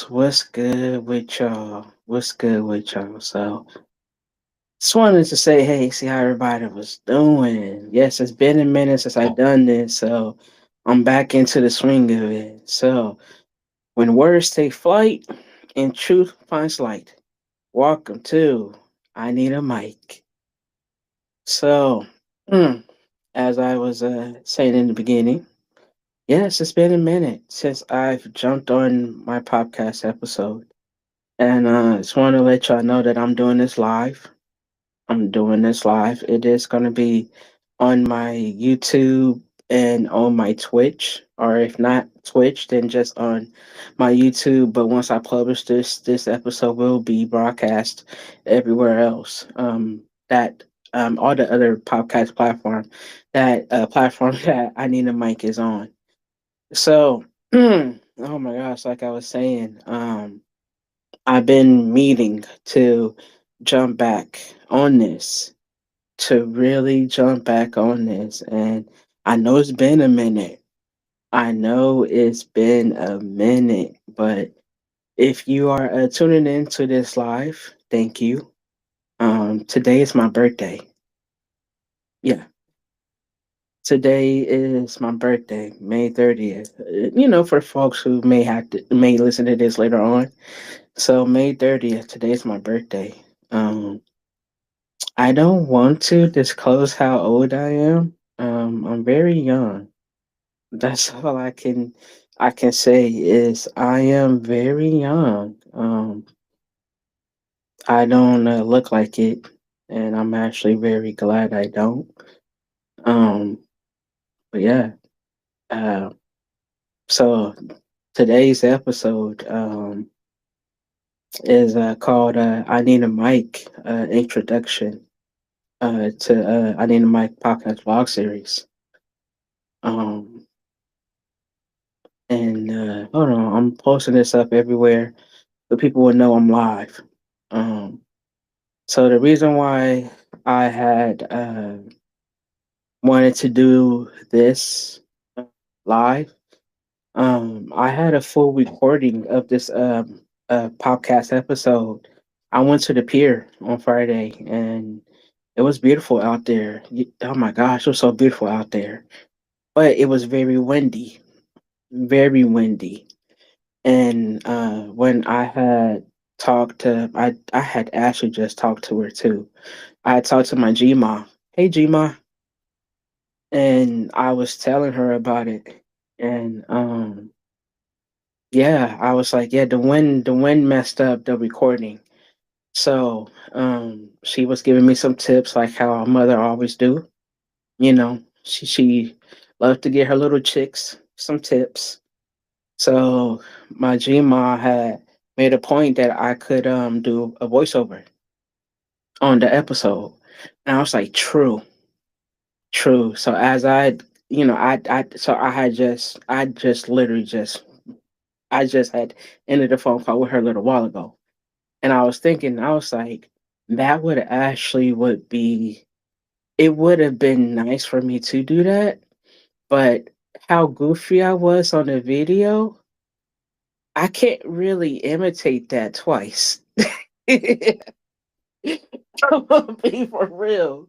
What's good with y'all? What's good with y'all? So, just wanted to say, hey, see how everybody was doing. Yes, it's been a minute since I've done this, so I'm back into the swing of it. So, when words take flight and truth finds light, welcome to I Need a Mic. So, as I was saying in the beginning, yes, it's been a minute since I've jumped on my podcast episode. And just want to let y'all know that I'm doing this live. I'm doing this live. It is going to be on my YouTube and on my Twitch, or if not Twitch, then just on my YouTube. But once I publish this episode will be broadcast everywhere else. That all the other podcast platform that I Need a Mic is on. So, oh my gosh, like I was saying, I've been meaning to jump back on this, to really jump back on this. And I know it's been a minute. I know it's been a minute, but if you are tuning into this live, thank you. Today is my birthday. Yeah, today is my birthday, May 30th. For folks who may listen to this later on. So May 30th, today is my birthday. Um, I don't want to disclose how old I am. I'm very young. That's all I can say is I am very young. I don't look like it, and I'm actually very glad I don't. Um, but yeah. Uh, so today's episode is called "I Need a Mic" introduction to "I Need a Mic" podcast vlog series. Um, And hold on, I'm posting this up everywhere so people will know I'm live. Um, so the reason why I had wanted to do this live, I had a full recording of this podcast episode. I went to the pier on Friday and it was beautiful out there. Oh my gosh, it was so beautiful out there. But it was very windy, very windy. And when I had I had actually just talked to her too. I had talked to my Gma. Hey Gma, and I was telling her about it. And yeah, I was like, yeah, the wind messed up the recording. So she was giving me some tips like how our mother always do. She loved to get her little chicks some tips. So my Gma had made a point that I could do a voiceover on the episode. And I was like, true, true. So as I had just literally I just had ended a phone call with her a little while ago. And I was thinking, I was like, that would be it would have been nice for me to do that, but how goofy I was on the video, I can't really imitate that twice. I'm gonna be for real.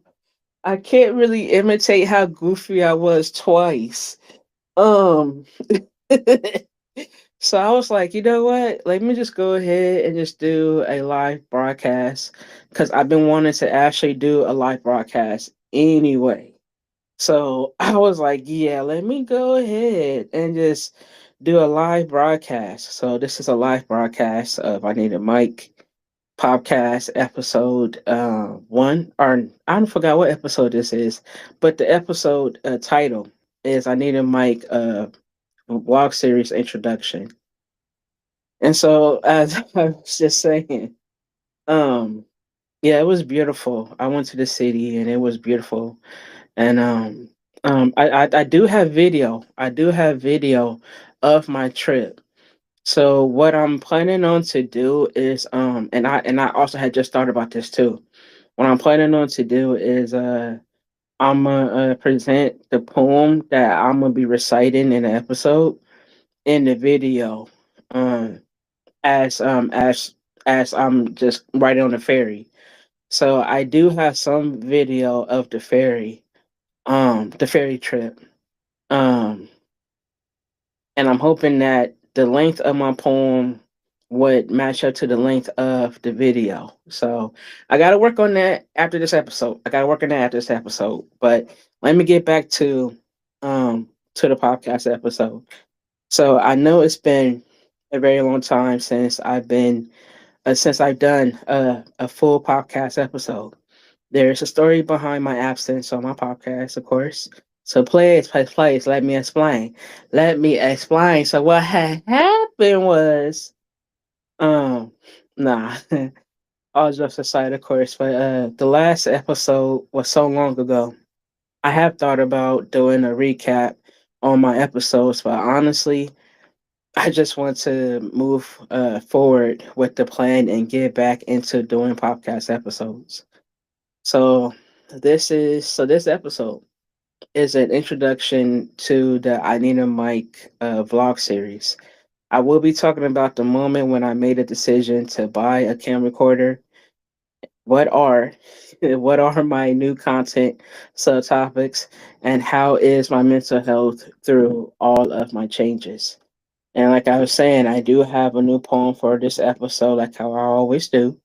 I can't really imitate how goofy I was twice. Um, so I was like, you know what? Let me just go ahead and just do a live broadcast because I've been wanting to actually do a live broadcast anyway. So I was like, yeah, let me go ahead and just do a live broadcast. So this is a live broadcast of I Need a Mic podcast episode one, or I don't forgot what episode this is, but the episode title is I Need a Mic vlog series introduction. And so as I was just saying, um yeah, it was beautiful. I went to the city and it was beautiful. And I do have video. I do have video of my trip. So what I'm planning on to do is and I also had just thought about this too. What I'm planning on to do is I'm gonna present the poem that I'm gonna be reciting in the episode in the video. Um as I'm just riding on the ferry. So I do have some video of the ferry trip. Um, and I'm hoping that the length of my poem would match up to the length of the video. So I got to work on that after this episode. I got to work on that after this episode. But let me get back to the podcast episode. So I know it's been a very long time since I've done a full podcast episode. There's a story behind my absence on my podcast, of course. So please, let me explain. Let me explain. So what had happened was, um, nah, all jokes aside, of course, but the last episode was so long ago. I have thought about doing a recap on my episodes, but honestly, I just want to move forward with the plan and get back into doing podcast episodes. So this episode is an introduction to the I Need a Mic vlog series. I will be talking about the moment when I made a decision to buy a camera recorder. What are what are my new content subtopics, and how is my mental health through all of my changes? And like I was saying, I do have a new poem for this episode, like how I always do.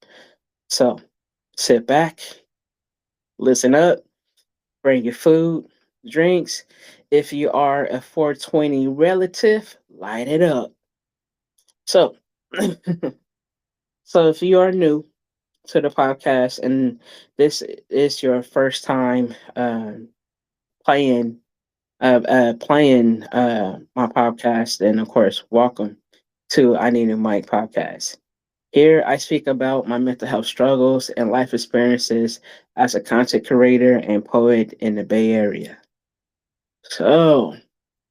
So sit back, listen up, bring your food, drinks. If you are a 420 relative, light it up. So, so if you are new to the podcast and this is your first time playing my podcast, then of course, welcome to I Need a Mic podcast. Here, I speak about my mental health struggles and life experiences as a content creator and poet in the Bay Area. So,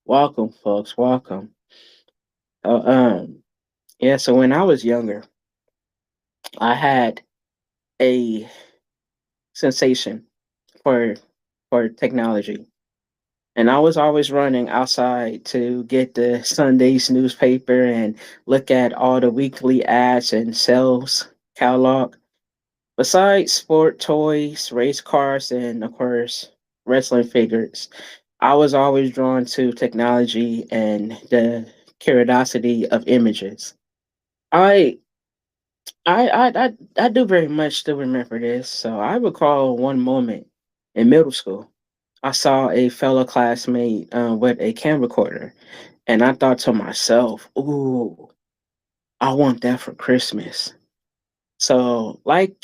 welcome, folks. Welcome. Uh, um, yeah. So when I was younger, I had a sensation for technology, and I was always running outside to get the Sunday's newspaper and look at all the weekly ads and sales catalog. Besides sport toys, race cars, and of course wrestling figures, I was always drawn to technology and the curiosity of images. I I do very much still remember this. So I recall one moment in middle school. I saw a fellow classmate with a camcorder, and I thought to myself, "Ooh, I want that for Christmas." So, like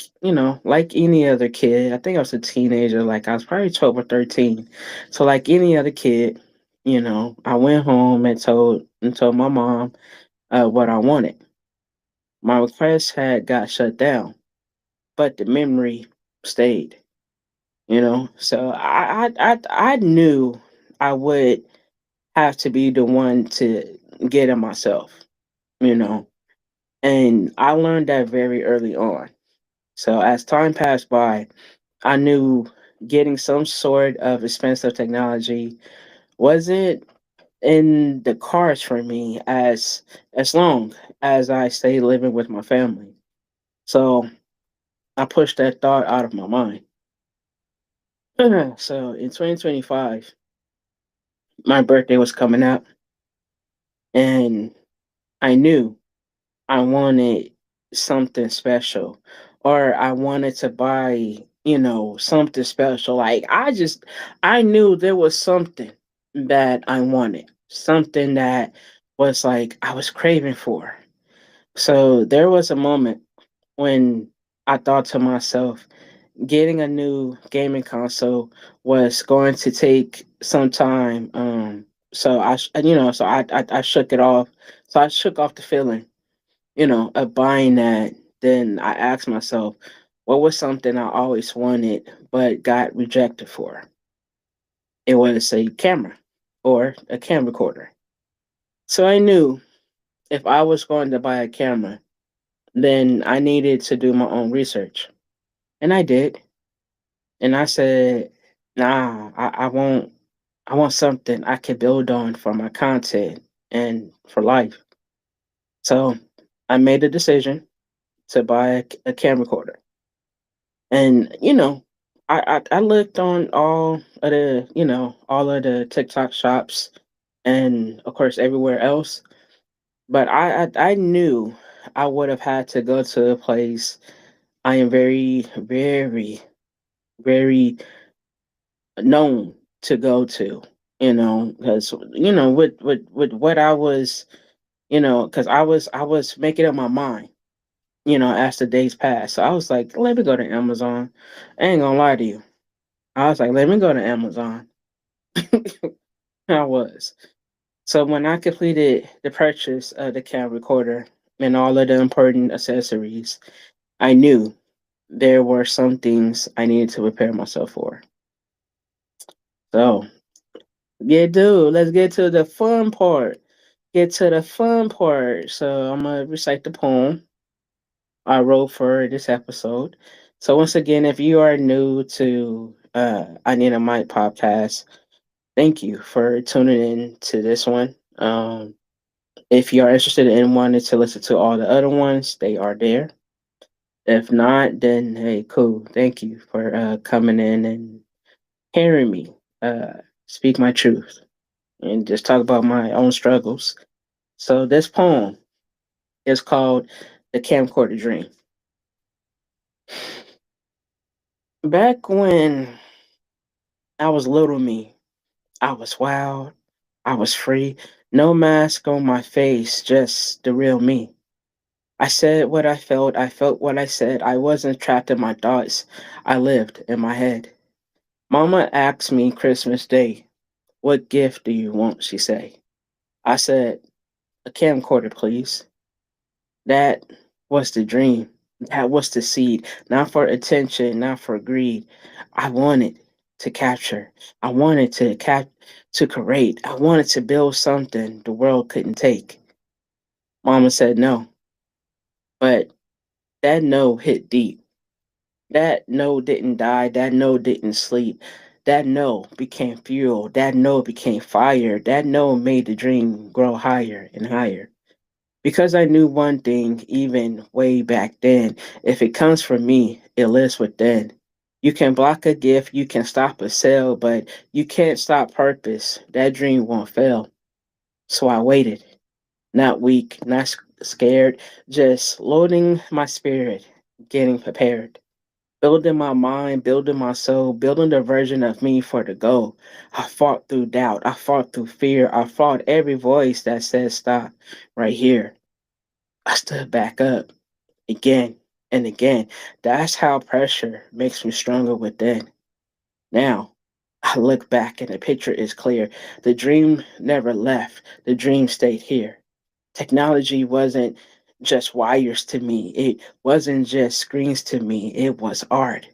any other kid, I think I was a teenager. Like I was probably 12 or 13. So, like any other kid, I went home and told my mom what I wanted. My request had got shut down, but the memory stayed. So I knew I would have to be the one to get it myself. You know, and I learned that very early on. So as time passed by, I knew getting some sort of expensive technology wasn't in the cards for me as long as I stay living with my family. So I pushed that thought out of my mind. So in 2025, my birthday was coming up, and I knew I wanted something special, or I wanted to buy, something special. Like I knew there was something that I wanted, something that was like I was craving for. So there was a moment when I thought to myself, getting a new gaming console was going to take some time. So I shook it off. So I shook off the feeling, of buying that. Then I asked myself, what was something I always wanted but got rejected for? It was a camera or a camera recorder. So I knew if I was going to buy a camera, then I needed to do my own research. And I did. And I said, nah, I want something I can build on for my content and for life. So I made a decision to buy a camcorder. And I looked on all of the TikTok shops, and of course everywhere else. But I knew I would have had to go to a place I am very, very, very known to go to. Because with what I was, because I was making up my mind. As the days passed, so I was like, let me go to Amazon. I ain't gonna lie to you. I was like, let me go to Amazon. I was. So when I completed the purchase of the cam recorder and all of the important accessories, I knew there were some things I needed to prepare myself for. So, yeah, dude, let's get to the fun part. Get to the fun part. So I'm gonna recite the poem I wrote for this episode. So once again, if you are new to I Need a Mic podcast, thank you for tuning in to this one. If you are interested in wanting to listen to all the other ones, they are there. If not, then hey, cool. Thank you for coming in and hearing me speak my truth and just talk about my own struggles. So this poem is called "The Camcorder Dream." Back when I was little me, I was wild, I was free, no mask on my face, just the real me. I said what I felt what I said. I wasn't trapped in my thoughts, I lived in my head. Mama asked me Christmas Day, what gift do you want? She said. I said, a camcorder, please. That was the dream. That was the seed. Not for attention, not for greed. I wanted to capture. I wanted to create. I wanted to build something the world couldn't take. Mama said no. But that no hit deep. That no didn't die. That no didn't sleep. That no became fuel. That no became fire. That no made the dream grow higher and higher. Because I knew one thing, even way back then, if it comes from me, it lives within. You can block a gift, you can stop a sale, but you can't stop purpose. That dream won't fail. So I waited, not weak, not scared, just loading my spirit, getting prepared. Building my mind, building my soul, building the version of me for the goal. I fought through doubt, I fought through fear, I fought every voice that said stop right here. I stood back up again and again. That's how pressure makes me stronger within. Now, I look back and the picture is clear. The dream never left, the dream stayed here. Technology wasn't just wires to me, it wasn't just screens to me, it was art.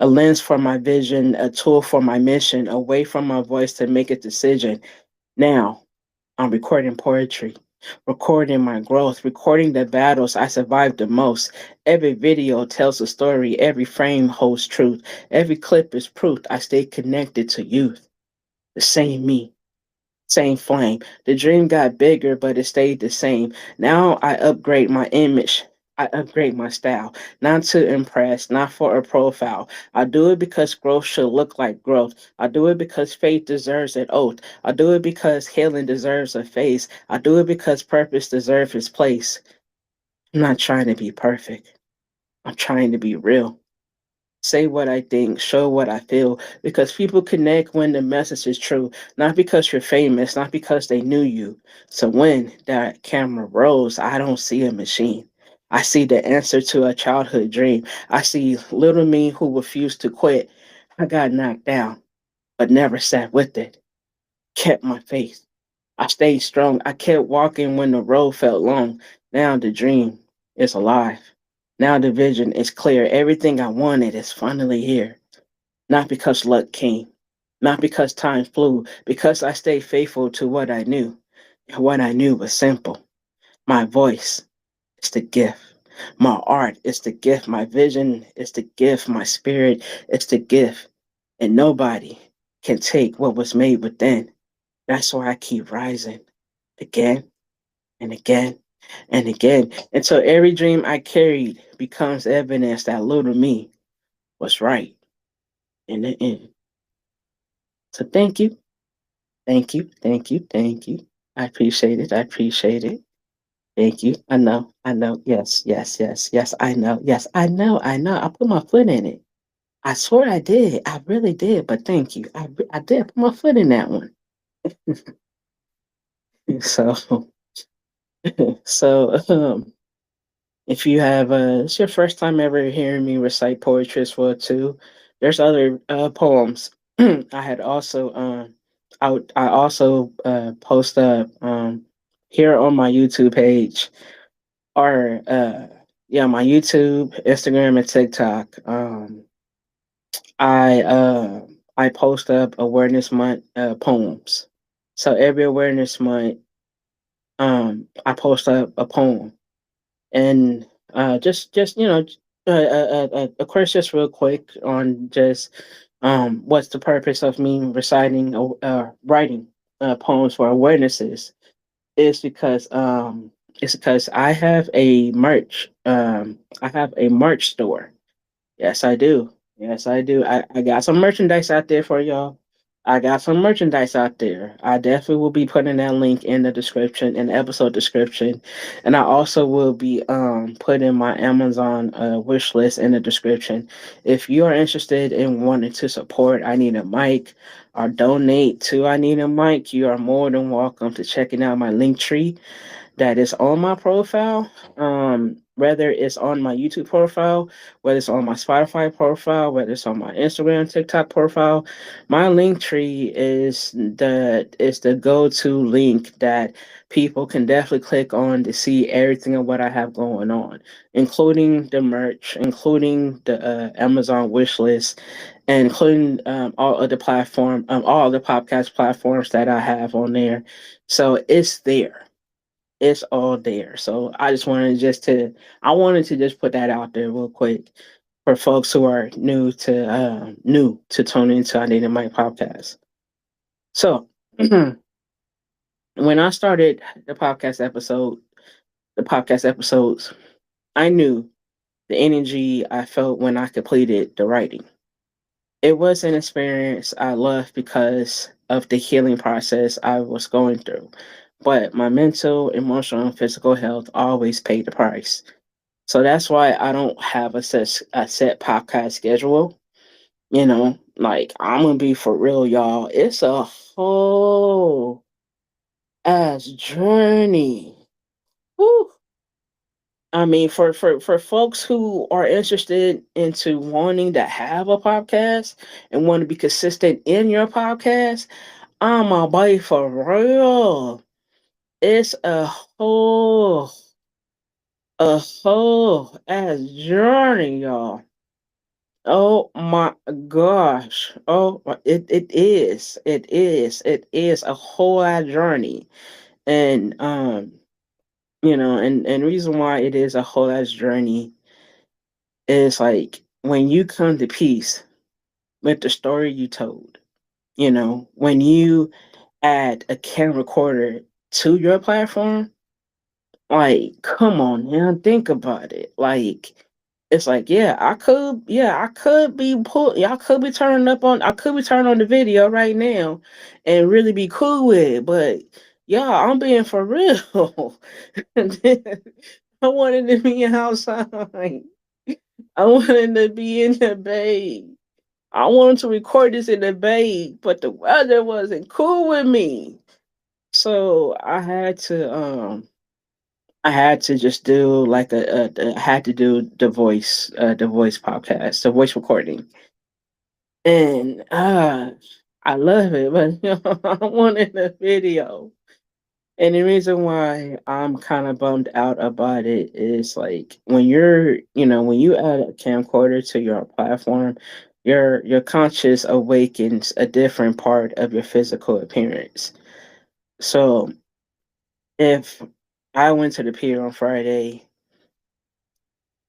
A lens for my vision, a tool for my mission, a way for my voice to make a decision. Now, I'm recording poetry, recording my growth, recording the battles I survived the most. Every video tells a story, every frame holds truth, every clip is proof I stay connected to youth. The same me, same flame. The dream got bigger, but it stayed the same. Now I upgrade my image. I upgrade my style, not to impress, not for a profile. I do it because growth should look like growth. I do it because faith deserves an oath. I do it because healing deserves a face. I do it because purpose deserves its place. I'm not trying to be perfect. I'm trying to be real. Say what I think, show what I feel, because people connect when the message is true, not because you're famous, not because they knew you. So when that camera rolls, I don't see a machine. I see the answer to a childhood dream. I see little me who refused to quit. I got knocked down, but never sat with it. Kept my faith. I stayed strong. I kept walking when the road felt long. Now the dream is alive. Now the vision is clear. Everything I wanted is finally here. Not because luck came, not because time flew, because I stayed faithful to what I knew. And what I knew was simple. My voice is the gift. My art is the gift. My vision is the gift. My spirit is the gift. And nobody can take what was made within. That's why I keep rising again and again and again until every dream I carried becomes evidence that little me was right in the end. So thank you, thank you, thank you, thank you. I appreciate it. I appreciate it. Thank you. I know. I know. Yes. Yes. Yes. Yes. I know. Yes. I know. I know. I put my foot in it. I swear I did. I really did. But thank you. I did put my foot in that one. So so if you have it's your first time ever hearing me recite poetry as well too, there's other poems. I had also I also post up here on my YouTube page or yeah, my YouTube, Instagram, and TikTok. I uh I post up awareness month poems. So every awareness month, I post up a poem, and just of course, just real quick on just what's the purpose of me reciting writing poems for awarenesses is because it's because I have a merch store. Yes, I do. Yes, I do. I got some merchandise out there for y'all. I got some merchandise out there. I definitely will be putting that link in the description, in the episode description. And I also will be putting my Amazon wish list in the description. If you are interested in wanting to support I Need a Mic or donate to I Need a Mic, you are more than welcome to checking out my link tree that is on my profile. Whether it's on my YouTube profile, whether it's on my Spotify profile, whether it's on my Instagram, TikTok profile, my link tree is the go-to link that people can definitely click on to see everything of what I have going on, including the merch, including the Amazon wish list, and including all of the all the podcast platforms that I have on there. So it's there, it's all there. So I just wanted I wanted to just put that out there real quick for folks who are new to tune into I Need a Mic podcast. So when I started the podcast episodes, I knew the energy I felt when I completed the writing. It was an experience I loved because of the healing process I was going through. But my mental, emotional, and physical health always paid the price. So that's why I don't have a set podcast schedule. Like I'm gonna be for real, y'all. It's a whole ass journey. Woo. I mean, for folks who are interested into wanting to have a podcast and want to be consistent in your podcast, I'm a boy for real. It's a whole ass journey, y'all. Oh my gosh. It is a whole ass journey. And and reason why it is a whole ass journey is like when you come to peace with the story you told, when you add a camera recorder to your platform, like, come on, man, think about it. Like, it's like, I could be I could be I could be turning on the video right now and really be cool with it, but yeah, I'm being for real. And then I wanted to be outside. I wanted to be in the bay. I wanted to record this in the bay, but the weather wasn't cool with me. So I had to just do like I had to do the voice podcast, the voice recording, and I love it, but I wanted the video. And the reason why I'm kind of bummed out about it is like when you add a camcorder to your platform, your conscious awakens a different part of your physical appearance. So if I went to the pier on Friday,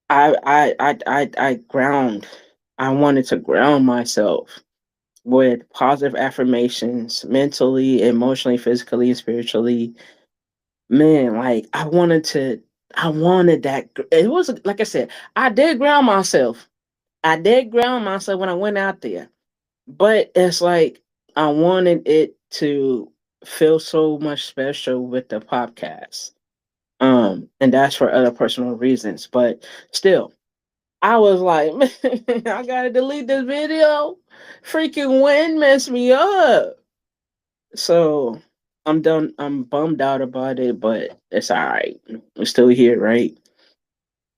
I ground. I wanted to ground myself with positive affirmations, mentally, emotionally, physically, and spiritually, man, like I wanted that. It was like I said, I did ground myself. I did ground myself when I went out there, but it's like I wanted it to feel so much special with the podcast. And that's for other personal reasons, but still, I was like, man, I gotta delete this video. Freaking wind messed me up. So I'm done. I'm bummed out about it, but it's all right. I'm still here, right?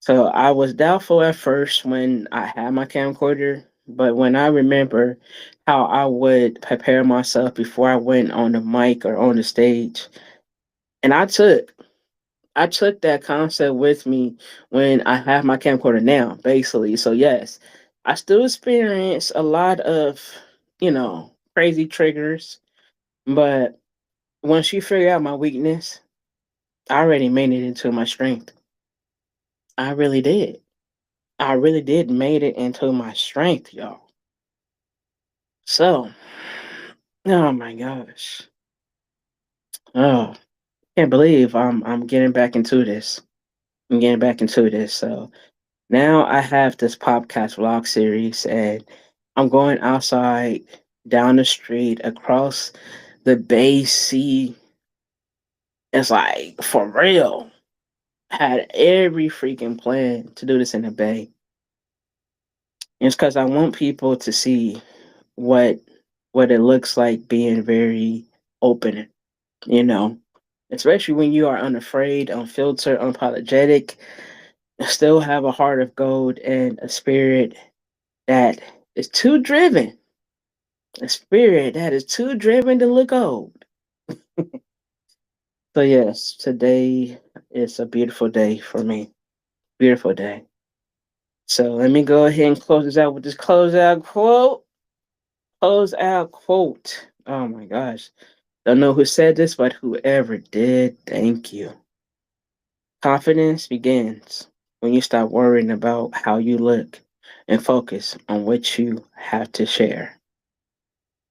So I was doubtful at first when I had my camcorder, but when I remember how I would prepare myself before I went on the mic or on the stage, and I took that concept with me when I have my camcorder now, basically. So yes, I still experience a lot of, crazy triggers, but once you figure out my weakness, I already made it into my strength. I really did. I really did made it into my strength, y'all. So, oh my gosh. Oh, can't believe I'm getting back into this. I'm getting back into this. So now I have this podcast vlog series and I'm going outside, down the street, across the Bay Sea. It's like for real. Had every freaking plan to do this in the Bay. And it's because I want people to see what what it looks like being very open, you know. Especially when you are unafraid, unfiltered, unapologetic, still have a heart of gold and a spirit that is too driven. A spirit that is too driven to look old. So yes, today is a beautiful day for me. Beautiful day. So let me go ahead and close this out with this closeout quote. Closeout quote. Oh my gosh. Don't know who said this, but whoever did, thank you. Confidence begins when you stop worrying about how you look and focus on what you have to share.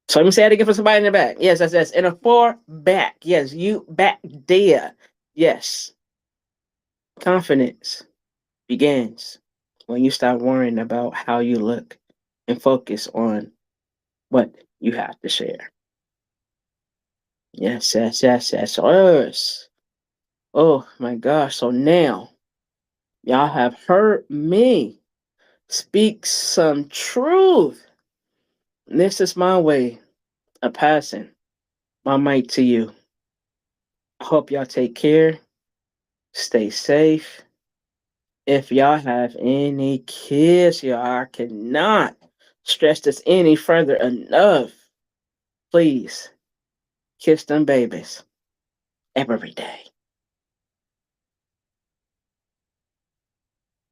So let me say it again for somebody in the back. Yes, that's in a four back. Yes, you back there. Yes. Confidence begins when you stop worrying about how you look and focus on what you have to share. Yes, yes, yes, yes, yes. Oh my gosh. So now y'all have heard me speak some truth. This is my way of passing my mic to you. I hope y'all take care, stay safe. If y'all have any kids, y'all, I cannot stress this any further enough. Please kiss them babies every day.